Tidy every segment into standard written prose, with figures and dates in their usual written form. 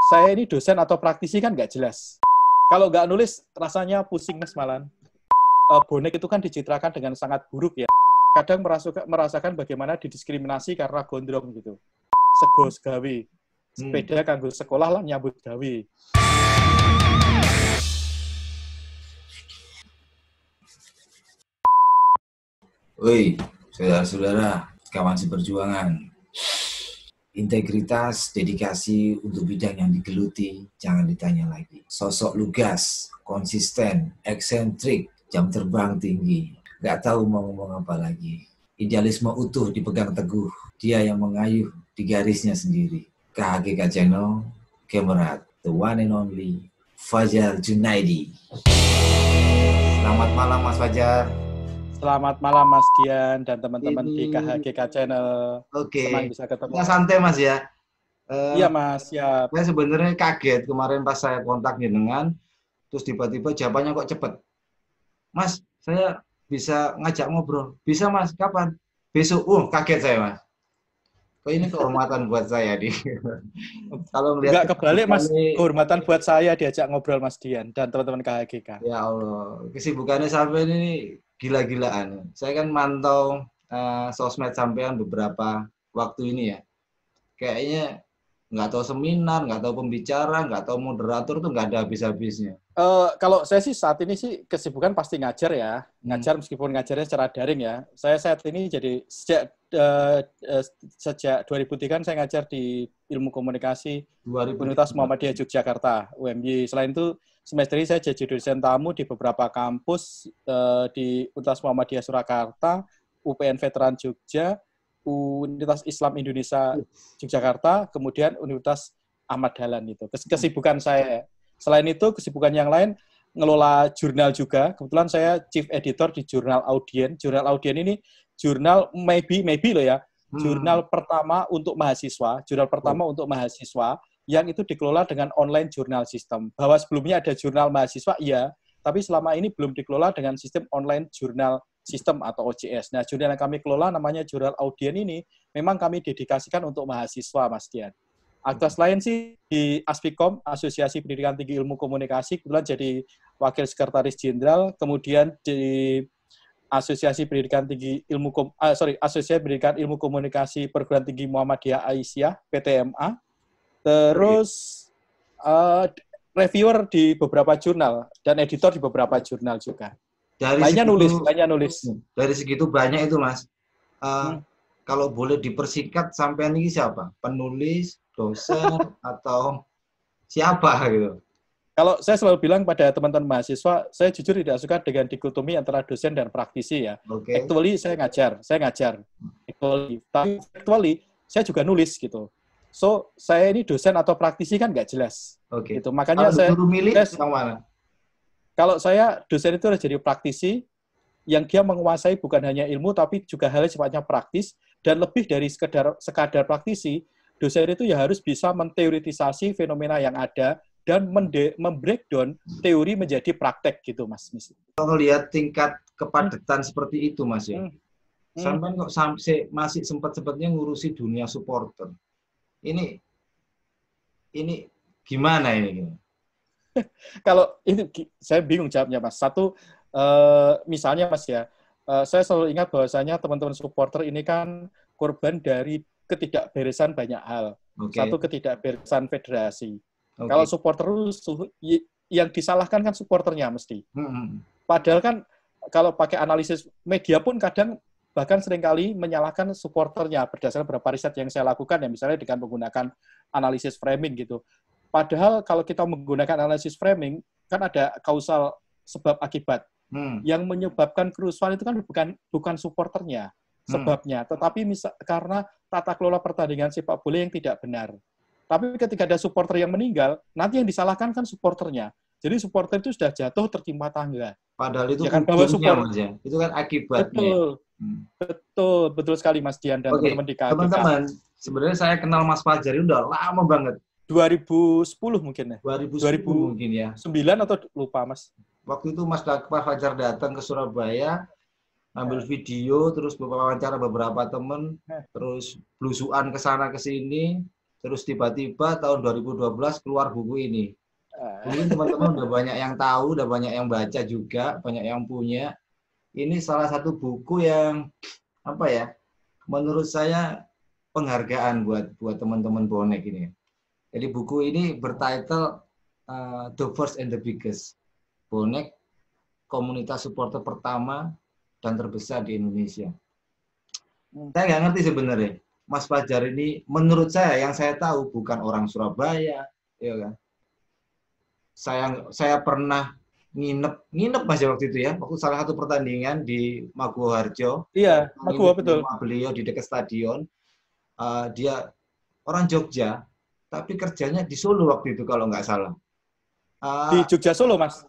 saya ini dosen atau praktisi kan nggak jelas. Kalau nggak nulis, rasanya pusing Mas Malan. Bonek itu kan dicitrakan dengan sangat buruk ya. Kadang merasakan bagaimana didiskriminasi karena gondrong gitu. Sego segawe. Sepeda kanggo sekolah lah nyambut gawe. Woi, saudara-saudara, kawan seperjuangan. Integritas, dedikasi untuk bidang yang digeluti, jangan ditanya lagi. Sosok lugas, konsisten, eksentrik, jam terbang tinggi. Gak tahu mau ngomong apa lagi. Idealisme utuh dipegang teguh. Dia yang mengayuh di garisnya sendiri. KHGK Channel, Kemerat, the one and only, Fajar Junaidi. Selamat malam Mas Fajar. Selamat malam Mas Dian dan teman-teman di KHGK Channel. Oke. Senang bisa ketemu. Kita santai Mas ya. Iya Mas, siap. Saya sebenarnya kaget kemarin pas saya kontak dengan, terus tiba-tiba jawabannya kok cepet. Mas, saya bisa ngajak ngobrol. Bisa Mas, kapan? Besok. Kaget saya Mas. Kok ini kehormatan buat saya di. Kalau Enggak ngelihat kebalik Mas, kehormatan buat saya diajak ngobrol Mas Dian dan teman-teman KHGK. Ya Allah, kesibukannya sampai ini gila-gilaan. Saya kan mantau sosmed sampean beberapa waktu ini ya. Kayaknya nggak tahu seminar, nggak tahu pembicara, nggak tahu moderator tuh nggak ada habis-habisnya. Kalau saya sih saat ini sih kesibukan pasti ngajar ya. Ngajar meskipun ngajarnya secara daring ya. Saya saat ini jadi sejak 2003 kan saya ngajar di Ilmu Komunikasi Universitas Muhammadiyah Yogyakarta, UMY. Selain itu semester ini saya jadi dosen tamu di beberapa kampus di Universitas Muhammadiyah Surakarta, UPN Veteran Jogja, Universitas Islam Indonesia Yogyakarta, kemudian Universitas Ahmad Dahlan itu. Kesibukan saya. Selain itu, kesibukan yang lain, ngelola jurnal juga. Kebetulan saya chief editor di Jurnal Audien. Jurnal Audien ini jurnal maybe loh ya. Jurnal pertama untuk mahasiswa, yang itu dikelola dengan online jurnal system. Bahwa sebelumnya ada jurnal mahasiswa, iya, tapi selama ini belum dikelola dengan sistem online jurnal system atau OJS. Nah, jurnal yang kami kelola namanya Jurnal Audien ini, memang kami dedikasikan untuk mahasiswa, Mas Dian. Aktivitas lain sih di Aspikom, Asosiasi Pendidikan Tinggi Ilmu Komunikasi, kebetulan jadi Wakil Sekretaris Jenderal, kemudian di Asosiasi Pendidikan Ilmu Komunikasi Perguruan Tinggi Muhammadiyah Aisyah, PTMA, terus reviewer di beberapa jurnal, dan editor di beberapa jurnal juga. Banyak nulis. Dari segitu banyak itu, Mas. Kalau boleh dipersingkat, sampean ini siapa? Penulis, dosen, atau siapa gitu? Kalau saya selalu bilang pada teman-teman mahasiswa, saya jujur tidak suka dengan dikotomi antara dosen dan praktisi ya. Okay. Actually saya ngajar. Actually saya juga nulis gitu. So saya ini dosen atau praktisi kan nggak jelas. Oke. Gitu. Makanya kalau saya dosen itu harus jadi praktisi yang dia menguasai bukan hanya ilmu tapi juga hal yang sifatnya praktis, dan lebih dari sekadar praktisi, dosen itu ya harus bisa menteoritisasi fenomena yang ada dan membreakdown teori menjadi praktek gitu, Mas. Kalau lihat tingkat kepadatan seperti itu, Mas ya. Sampai kok masih sempat-sempatnya ngurusi dunia supporter. Ini gimana ini? Kalau ini saya bingung jawabnya, Mas. Satu, misalnya Mas ya, saya selalu ingat bahwasanya teman-teman supporter ini kan korban dari ketidakberesan banyak hal. Okay. Satu, ketidakberesan federasi. Okay. Kalau supporter yang disalahkan kan supporternya mesti. Padahal kan kalau pakai analisis media pun kadang bahkan seringkali menyalahkan supporternya berdasarkan beberapa riset yang saya lakukan ya, misalnya dengan menggunakan analisis framing gitu. Padahal kalau kita menggunakan analisis framing kan ada kausal sebab akibat. Yang menyebabkan kerusuhan itu kan bukan supporternya sebabnya, tetapi karena tata kelola pertandingan sepak bola yang tidak benar. Tapi ketika ada supporter yang meninggal, nanti yang disalahkan kan supporternya. Jadi supporter itu sudah jatuh tertimpa tangga. Padahal itu ya kan, bahwa itu kan akibatnya. Betul sekali Mas Dian dan teman-teman di KHGK. Teman-teman, sebenarnya saya kenal Mas Fajar itu udah lama banget. 2010 mungkin ya. 2010 mungkin ya. 9 atau lupa Mas. Waktu itu Mas Fajar datang ke Surabaya, ambil video, terus wawancara beberapa teman, terus belusuan ke sana ke sini. Terus tiba-tiba tahun 2012 keluar buku ini. Mungkin teman-teman udah banyak yang tahu, udah banyak yang baca juga, banyak yang punya. Ini salah satu buku yang apa ya? Menurut saya penghargaan buat teman-teman bonek ini. Jadi buku ini bertitle The First and the Biggest. Bonek komunitas supporter pertama dan terbesar di Indonesia. Saya nggak ngerti sebenarnya. Mas Fajar ini, menurut saya, yang saya tahu bukan orang Surabaya, ya kan? Saya pernah nginep Mas ya waktu itu ya, waktu salah satu pertandingan di Maguwo Harjo. Iya, Maguwo betul. Beliau di dekat stadion, dia orang Jogja, tapi kerjanya di Solo waktu itu kalau nggak salah. Di Jogja Solo Mas,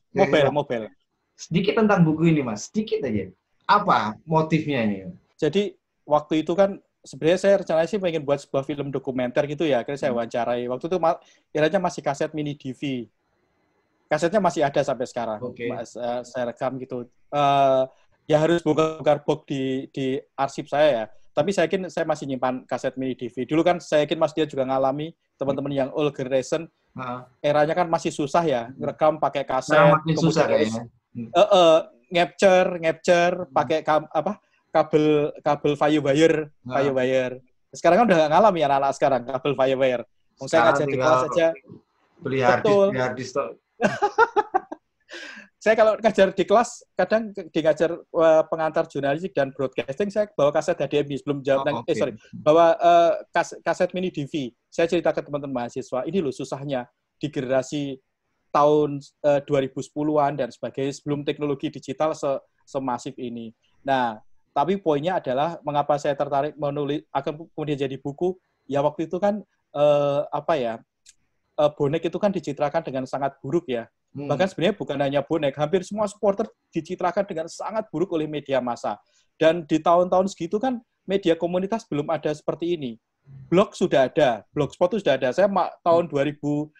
Mobile. Sedikit tentang buku ini Mas, sedikit aja. Apa motifnya ini? Jadi waktu itu kan sebenarnya saya rencananya sih pengen buat sebuah film dokumenter gitu ya, akhirnya saya wawancarai. Waktu itu kiranya masih kaset mini DV. Kasetnya masih ada sampai sekarang. Okay. Saya rekam gitu. Ya harus bongkar box di arsip saya ya. Tapi saya yakin saya masih nyimpan kaset mini DV. Dulu kan saya yakin Mas Dia juga ngalami, teman-teman yang old generation, eranya kan masih susah ya, ngerekam pakai kaset. Makin susah kayaknya. Capture pakai kabel Firewire. Sekarang kan udah nggak ngalami ya anak-anak sekarang kabel Firewire. Saya ngajar di kelas saja. Beli harddisk. Saya kalau ngajar di kelas, kadang ngajar pengantar jurnalistik dan broadcasting, saya bawa kaset HDMI sebelum jawab. Bawa kaset mini DV. Saya cerita ke teman-teman mahasiswa, ini loh susahnya di generasi tahun 2010-an dan sebagainya sebelum teknologi digital semasif ini. Nah, tapi poinnya adalah mengapa saya tertarik menulis akan kemudian jadi buku. Ya waktu itu kan bonek itu kan dicitrakan dengan sangat buruk ya. Bahkan sebenarnya bukan hanya bonek, hampir semua supporter dicitrakan dengan sangat buruk oleh media massa. Dan di tahun-tahun segitu kan media komunitas belum ada seperti ini. Blog sudah ada, blogspot itu sudah ada. Saya tahun 2006,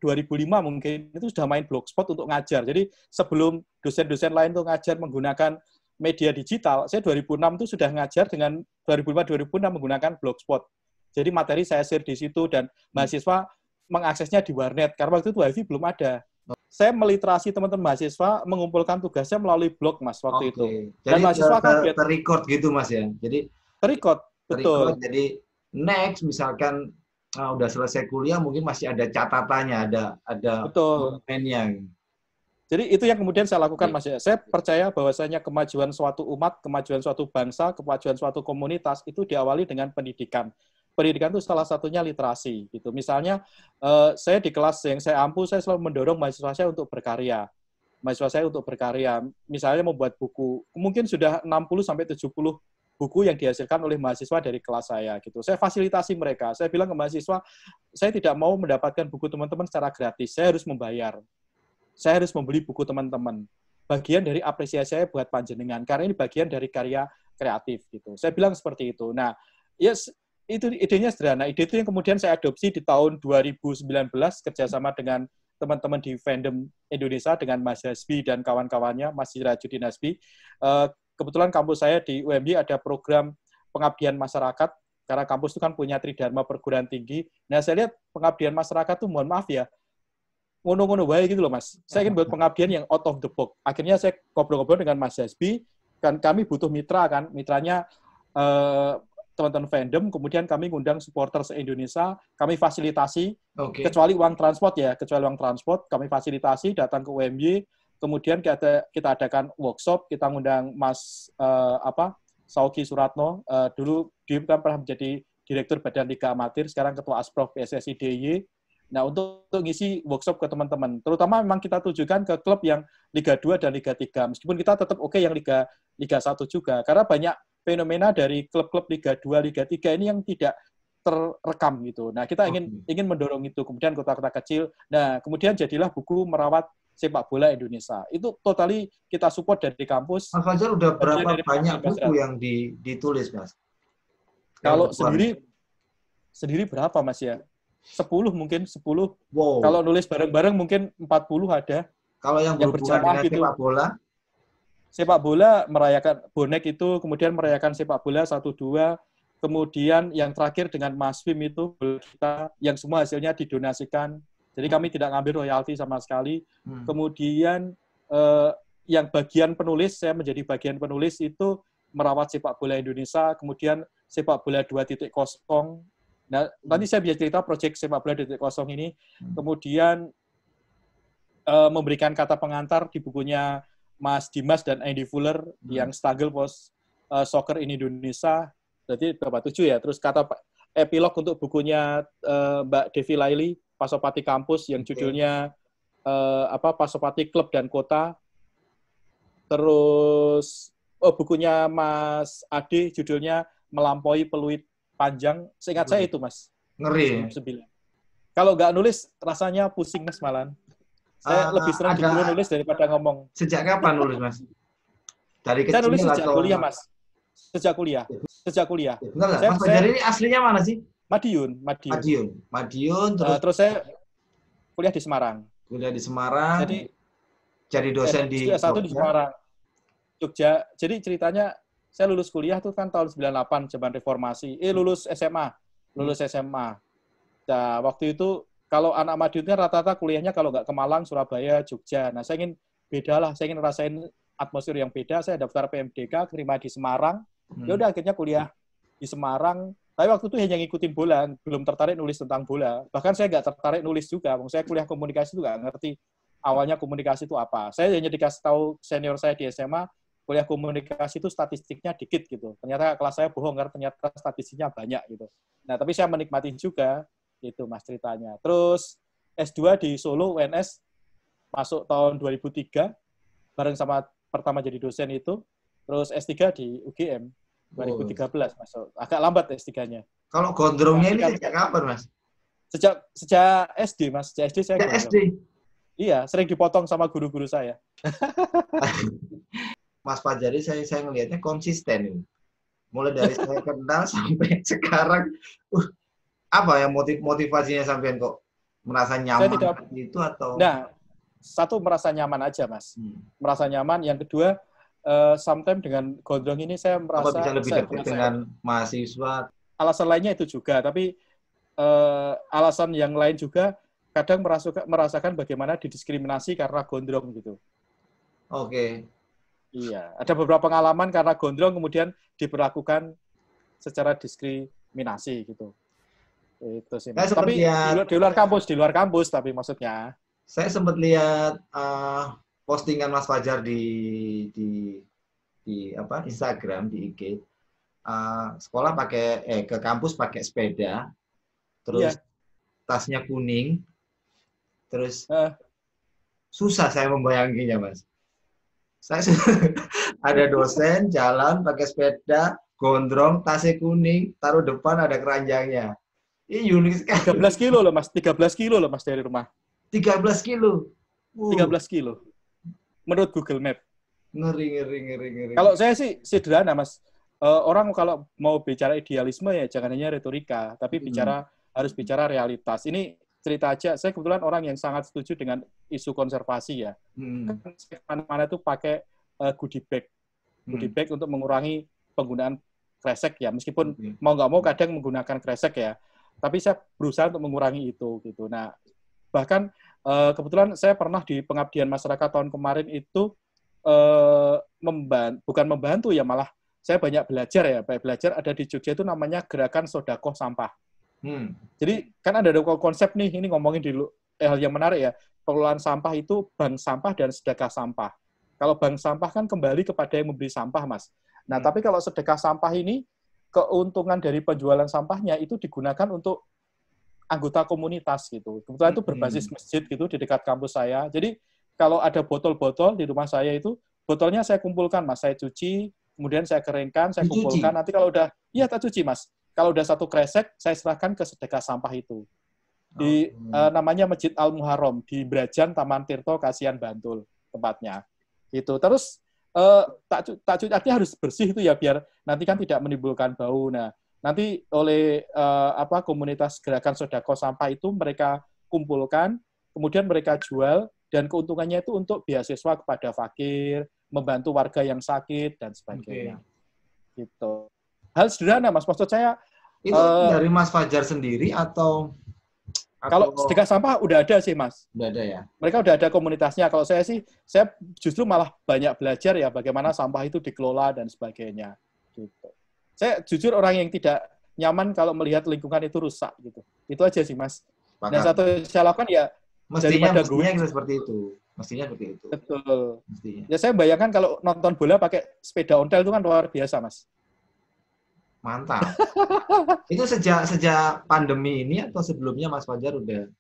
2005 mungkin itu sudah main blogspot untuk ngajar. Jadi sebelum dosen-dosen lain tuh ngajar menggunakan media digital, saya 2006 itu sudah ngajar dengan 2005-2006 menggunakan blogspot. Jadi materi saya share di situ dan mahasiswa mengaksesnya di warnet, karena waktu itu WiFi belum ada. Saya meliterasi teman-teman mahasiswa, mengumpulkan tugasnya melalui blog, Mas, waktu itu. Dan jadi mahasiswa kaget. Ter-record gitu, Mas, ya? Jadi ter-record, betul. Jadi next, misalkan udah selesai kuliah, mungkin masih ada catatannya, ada dokumennya. Jadi itu yang kemudian saya lakukan, Mas. Saya percaya bahwasanya kemajuan suatu umat, kemajuan suatu bangsa, kemajuan suatu komunitas, itu diawali dengan pendidikan. Pendidikan itu salah satunya literasi gitu. Misalnya saya di kelas yang saya ampu, saya selalu mendorong mahasiswa saya untuk berkarya. Misalnya membuat buku. Mungkin sudah 60-70 buku yang dihasilkan oleh mahasiswa dari kelas saya gitu. Saya fasilitasi mereka. Saya bilang ke mahasiswa, saya tidak mau mendapatkan buku teman-teman secara gratis. Saya harus membayar. Saya harus membeli buku teman-teman. Bagian dari apresiasi saya buat panjenengan karena ini bagian dari karya kreatif gitu. Saya bilang seperti itu. Nah, itu idenya sederhana. Ide itu yang kemudian saya adopsi di tahun 2019 kerjasama dengan teman-teman di Fandom Indonesia dengan Mas Hasbi dan kawan-kawannya, Mas Sirajudin Hasbi. Kebetulan kampus saya di UMY ada program pengabdian masyarakat, karena kampus itu kan punya Tridharma perguruan tinggi. Nah, saya lihat pengabdian masyarakat tuh, mohon maaf ya, ngono-ngono baik gitu loh, Mas. Saya ingin buat pengabdian yang out of the box. Akhirnya saya ngobrol-ngobrol dengan Mas Hasbi, kan kami butuh mitra kan, mitranya teman-teman fandom, kemudian kami ngundang supporter se-Indonesia, kami fasilitasi, kecuali uang transport, kami fasilitasi, datang ke UMY, kemudian kita adakan workshop, kita ngundang Mas Sauki Suratno, dulu dia kan pernah menjadi Direktur Badan Liga Amatir, sekarang Ketua Asprof PSSI DIY. Nah, untuk ngisi workshop ke teman-teman, terutama memang kita tujukan ke klub yang Liga 2 dan Liga 3, meskipun kita tetap yang Liga 1 juga, karena banyak fenomena dari klub-klub Liga 2, Liga 3 ini yang tidak terekam gitu. Nah, kita ingin mendorong itu. Kemudian kota-kota kecil. Nah, kemudian jadilah buku Merawat Sepak Bola Indonesia. Itu totally kita support dari kampus. Mas Fajar udah berapa banyak buku yang ditulis, Mas? Kalau sendiri berapa, Mas ya? 10 mungkin, 10. Wow. Kalau nulis bareng-bareng mungkin 40 ada. Kalau yang berhubungan dengan gitu. sepak bola? Sepak bola merayakan bonek itu, kemudian merayakan sepak bola 1-2, Kemudian yang terakhir dengan Mas Wim itu kita yang semua hasilnya didonasikan. Jadi kami tidak ngambil royalti sama sekali. Kemudian yang bagian penulis, saya menjadi bagian penulis itu merawat sepak bola Indonesia, kemudian sepak bola 2.0. Nah, nanti saya bisa cerita proyek sepak bola 2.0 ini. Kemudian memberikan kata pengantar di bukunya Mas Dimas dan Andy Fuller yang Struggle Post Soccer in Indonesia. Jadi berapa 7 ya. Terus kata epilog untuk bukunya Mbak Devi Laili, Pasopati Kampus yang judulnya Pasopati Klub dan Kota. Terus bukunya Mas Ade judulnya Melampaui Peluit Panjang. Seingat saya itu, Mas. Ngeri. 9. Kalau nggak nulis rasanya pusing, Mas, malan. Saya lebih sering disuruh nulis daripada ngomong. Sejak kapan nulis, Mas? Dari kecil saya nulis sejak atau kuliah, Mas. Sejak kuliah. Bentar, Mas Fajar ini aslinya mana sih? Madiun. Terus saya kuliah di Semarang. Jadi dosen di S1 di Semarang. Jogja. Jadi ceritanya saya lulus kuliah tuh kan tahun 98 zaman reformasi. Lulus SMA. Nah, waktu itu kalau anak Madiun kan rata-rata kuliahnya kalau nggak ke Malang, Surabaya, Jogja. Nah, saya ingin beda lah. Saya ingin rasain atmosfer yang beda. Saya daftar PMDK, terima di Semarang. Ya udah akhirnya kuliah di Semarang. Tapi waktu itu hanya ngikutin bola, belum tertarik nulis tentang bola. Bahkan saya nggak tertarik nulis juga. Saya kuliah komunikasi itu nggak ngerti awalnya komunikasi itu apa. Saya hanya dikasih tahu senior saya di SMA, kuliah komunikasi itu statistiknya dikit gitu. Ternyata kelas saya bohong karena ternyata statistiknya banyak gitu. Nah, tapi saya menikmati juga itu, Mas, ceritanya. Terus S2 di Solo UNS masuk tahun 2003 bareng sama pertama jadi dosen itu. Terus S3 di UGM 2013 masuk. Agak lambat S3-nya. Kalau gondrongnya ini sejak kapan, Mas? Sejak SD, Mas. Sejak SD saya gondrong. SD. Iya, sering dipotong sama guru-guru saya. Mas Fajari saya ngelihatnya konsisten ini. Mulai dari saya kenal sampai sekarang. Apa yang motivasinya sampai kok merasa nyaman itu atau? Nah, satu merasa nyaman aja, Mas. Merasa nyaman. Yang kedua, sometimes dengan gondrong ini saya merasa bisa lebih dekat dengan mahasiswa. Alasan lainnya itu juga, tapi alasan yang lain juga kadang merasakan bagaimana didiskriminasi karena gondrong gitu. Oke. Iya, ada beberapa pengalaman karena gondrong kemudian diperlakukan secara diskriminasi gitu. Itu sih. Tapi di luar kampus tapi maksudnya. Saya sempat lihat postingan Mas Fajar di Instagram, di IG. Sekolah ke kampus pakai sepeda, terus tasnya kuning, terus susah saya membayanginya, Mas. Saya ada dosen jalan pakai sepeda, gondrong, tasnya kuning, taruh depan ada keranjangnya. Ini unik sekali. 13 kilo loh, Mas. 13 kilo loh, Mas, dari rumah. 13 kilo? 13 kilo. Menurut Google Map. Ngeri. Kalau saya sih sederhana, Mas. Orang kalau mau bicara idealisme ya jangan hanya retorika, tapi harus bicara realitas. Ini cerita aja, saya kebetulan orang yang sangat setuju dengan isu konservasi ya. Mana-mana itu pakai goodie bag untuk mengurangi penggunaan kresek ya, meskipun mau nggak mau kadang menggunakan kresek ya, tapi saya berusaha untuk mengurangi itu gitu. Nah, bahkan kebetulan saya pernah di pengabdian masyarakat tahun kemarin itu bukan membantu ya, malah saya banyak belajar ada di Jogja itu namanya Gerakan Sodakoh Sampah. Jadi kan ada konsep nih, ini ngomongin dulu hal yang menarik ya, pengelolaan sampah itu bank sampah dan sedekah sampah. Kalau bank sampah kan kembali kepada yang memberi sampah, Mas. Nah, tapi kalau sedekah sampah ini, keuntungan dari penjualan sampahnya itu digunakan untuk anggota komunitas gitu. Kebetulan itu berbasis masjid gitu di dekat kampus saya. Jadi kalau ada botol-botol di rumah saya itu, botolnya saya kumpulkan, Mas. Saya cuci, kemudian saya keringkan, saya kumpulkan. Nanti kalau udah, tak cuci, Mas. Kalau udah satu kresek, saya serahkan ke sedekah sampah itu. Namanya Masjid Al-Muharram di Brajan, Taman Tirto, Kasihan, Bantul tempatnya. Gitu. Terus tak cuci artinya harus bersih itu ya, biar nanti kan tidak menimbulkan bau. Nah, nanti oleh komunitas Gerakan Sodako Sampah itu mereka kumpulkan, kemudian mereka jual, dan keuntungannya itu untuk beasiswa kepada fakir, membantu warga yang sakit dan sebagainya. Gitu. Hal sederhana, Mas. Maksud saya itu dari Mas Fajar sendiri atau kalau sedekah sampah udah ada sih, Mas. Udah ada ya? Mereka udah ada komunitasnya. Kalau saya sih, saya justru malah banyak belajar ya bagaimana sampah itu dikelola dan sebagainya. Gitu. Saya jujur orang yang tidak nyaman kalau melihat lingkungan itu rusak gitu. Itu aja sih, Mas. Dan satu yang saya lakukan ya mestinya kita seperti itu. Mestinya seperti itu. Betul. Mestinya. Ya saya bayangkan kalau nonton bola pakai sepeda ontel itu kan luar biasa, Mas. Mantap. Itu sejak pandemi ini atau sebelumnya Mas Fajar udah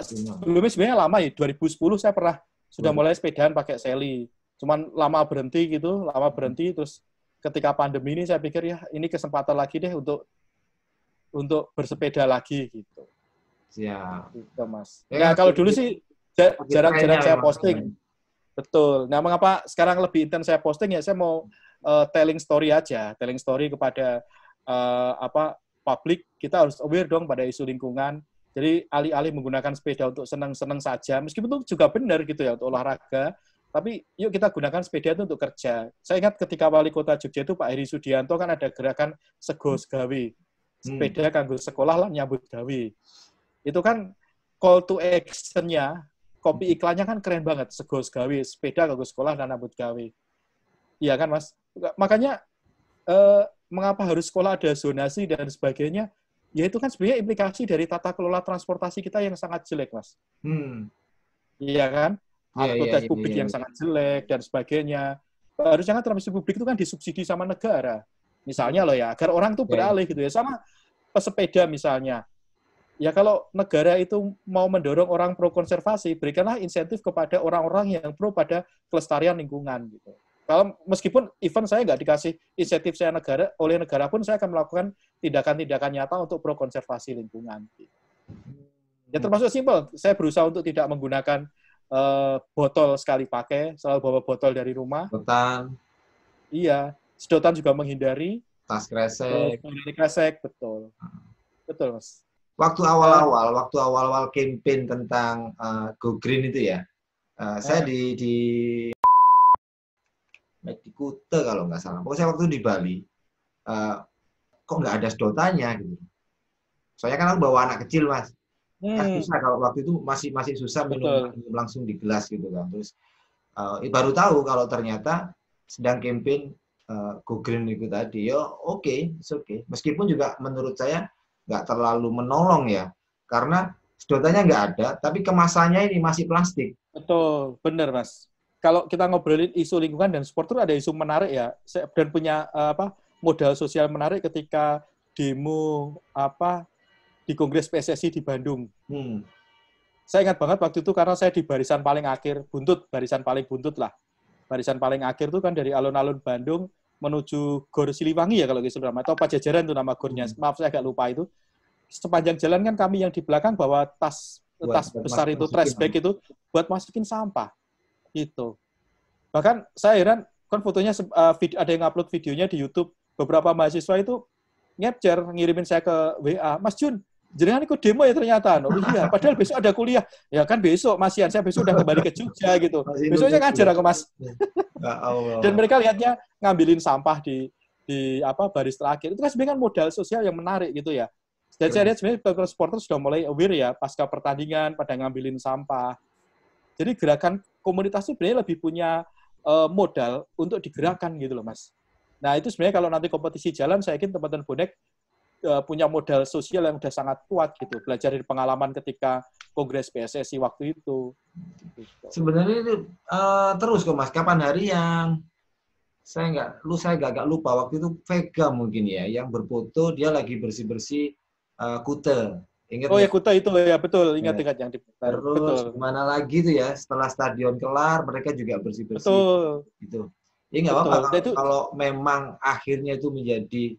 sebelumnya sebenarnya lama ya. 2010 saya pernah sudah mulai sepedaan pakai seli. Cuman lama berhenti terus ketika pandemi ini saya pikir ya ini kesempatan lagi deh untuk bersepeda lagi gitu. Siap. Gitu, Mas. Nah, kalau dulu sih jarang-jarang saya posting. Betul. Nah, mengapa sekarang lebih intens saya posting ya saya mau telling story aja, telling story kepada publik. Kita harus aware dong pada isu lingkungan. Jadi alih-alih menggunakan sepeda untuk senang-senang saja, meskipun itu juga benar gitu ya untuk olahraga, tapi yuk kita gunakan sepeda itu untuk kerja. Saya ingat ketika Wali Kota Jogja itu Pak Heri Sudianto kan ada gerakan Sego Gawe. Sepeda kanggo sekolah lah nyambut gawe. Itu kan call to action-nya, copy iklannya kan keren banget. Sego Gawe, sepeda kanggo sekolah dan nyambut gawe. Iya kan, Mas? Makanya mengapa harus sekolah ada zonasi dan sebagainya? Ya itu kan sebenarnya implikasi dari tata kelola transportasi kita yang sangat jelek, Mas. Iya kan? Transportasi publik yang sangat jelek dan sebagainya. Harusnya kan transportasi publik itu kan disubsidi sama negara. Misalnya loh ya, agar orang tuh beralih gitu ya. Sama pesepeda misalnya. Ya kalau negara itu mau mendorong orang pro konservasi, berikanlah insentif kepada orang-orang yang pro pada kelestarian lingkungan gitu. Kalau meskipun event saya nggak dikasih insentif saya oleh negara pun saya akan melakukan tindakan-tindakan nyata untuk pro konservasi lingkungan. Ya termasuk simpel, saya berusaha untuk tidak menggunakan botol sekali pakai, selalu bawa botol dari rumah. Sedotan. Iya, sedotan juga menghindari. Tas kresek. Kresek, betul. Betul, Mas. Waktu awal-awal campaign tentang Go Green itu ya, saya di Kute kalau nggak salah. Pokoknya saya waktu di Bali, kok nggak ada sedotannya gitu. Soalnya kan aku bawa anak kecil, Mas. Kan susah kalau waktu itu masih susah minum langsung di gelas gitu kan. Terus baru tahu kalau ternyata sedang campaign Go Green itu tadi. Ya oke. Meskipun juga menurut saya nggak terlalu menolong ya, karena sedotannya nggak ada, tapi kemasannya ini masih plastik. Betul, benar, Mas. Kalau kita ngobrolin isu lingkungan dan sport itu ada isu menarik ya, dan punya modal sosial menarik ketika demo di Kongres PSSI di Bandung. Saya ingat banget waktu itu karena saya di barisan paling akhir, barisan paling buntut lah. Barisan paling akhir itu kan dari alun-alun Bandung menuju Gor Siliwangi ya kalau gitu nama, atau Pajajaran itu nama gornya. Maaf saya agak lupa itu. Sepanjang jalan kan kami yang di belakang bawa tas besar itu, trash bag itu buat masukin sampah. Gitu. Bahkan saya heran, kan fotonya ada yang upload videonya di YouTube, beberapa mahasiswa itu ngirimin saya ke WA, Mas Jun, jenengan ikut demo ya ternyata. Oh iya, padahal besok ada kuliah. Ya kan besok, Masian, saya besok udah kembali ke Jogja gitu. Besoknya ngajar aku, Mas. Dan mereka lihatnya ngambilin sampah di baris terakhir. Itu kan sebenarnya kan modal sosial yang menarik gitu ya. Dan saya lihat sebenarnya supporter sudah mulai aware ya, pasca pertandingan pada ngambilin sampah. Jadi gerakan komunitas itu sebenarnya lebih punya modal untuk digerakkan gitu loh, Mas. Nah itu sebenarnya kalau nanti kompetisi jalan, saya yakin teman-teman bonek punya modal sosial yang udah sangat kuat gitu. Belajar dari pengalaman ketika Kongres PSSI waktu itu. Sebenarnya itu terus kok, Mas. Kapan hari yang saya agak lupa waktu itu Vega mungkin ya, yang berfoto dia lagi bersih-bersih Kute. Ingat ya Kute itu ya betul, ingat yang diputar. Terus gimana lagi tuh ya, setelah stadion kelar mereka juga bersih-bersih. Betul. Gitu. Ya nggak apa-apa kalau memang akhirnya itu menjadi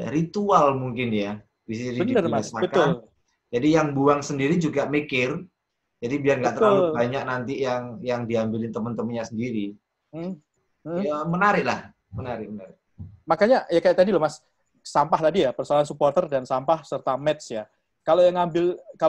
ritual mungkin ya. Bisa bener, Mas, betul. Jadi yang buang sendiri juga mikir. Jadi biar nggak terlalu banyak nanti yang diambilin teman-temannya sendiri. Ya menarik lah, menarik. Makanya ya kayak tadi loh, Mas, sampah tadi ya, persoalan supporter dan sampah serta match ya. Kalau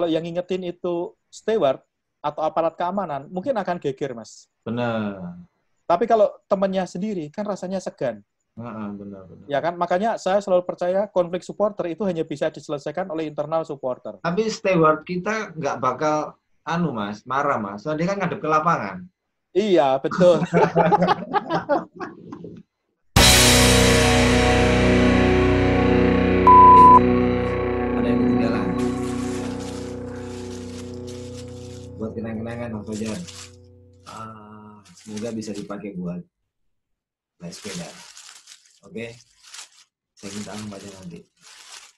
yang ngingetin itu steward atau aparat keamanan, mungkin akan geger, Mas. Benar. Tapi kalau temannya sendiri, kan rasanya segan. Benar. Ya kan, makanya saya selalu percaya konflik supporter itu hanya bisa diselesaikan oleh internal supporter. Tapi steward kita nggak bakal Mas, marah Mas. Soalnya dia kan ngadep ke lapangan. Iya, betul. Ada yang ketinggalan. Buat kenang-kenangan Mas Fajar. Semoga bisa dipakai buat naik sepeda. Oke? Saya minta aja nanti.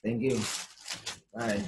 Thank you. Bye.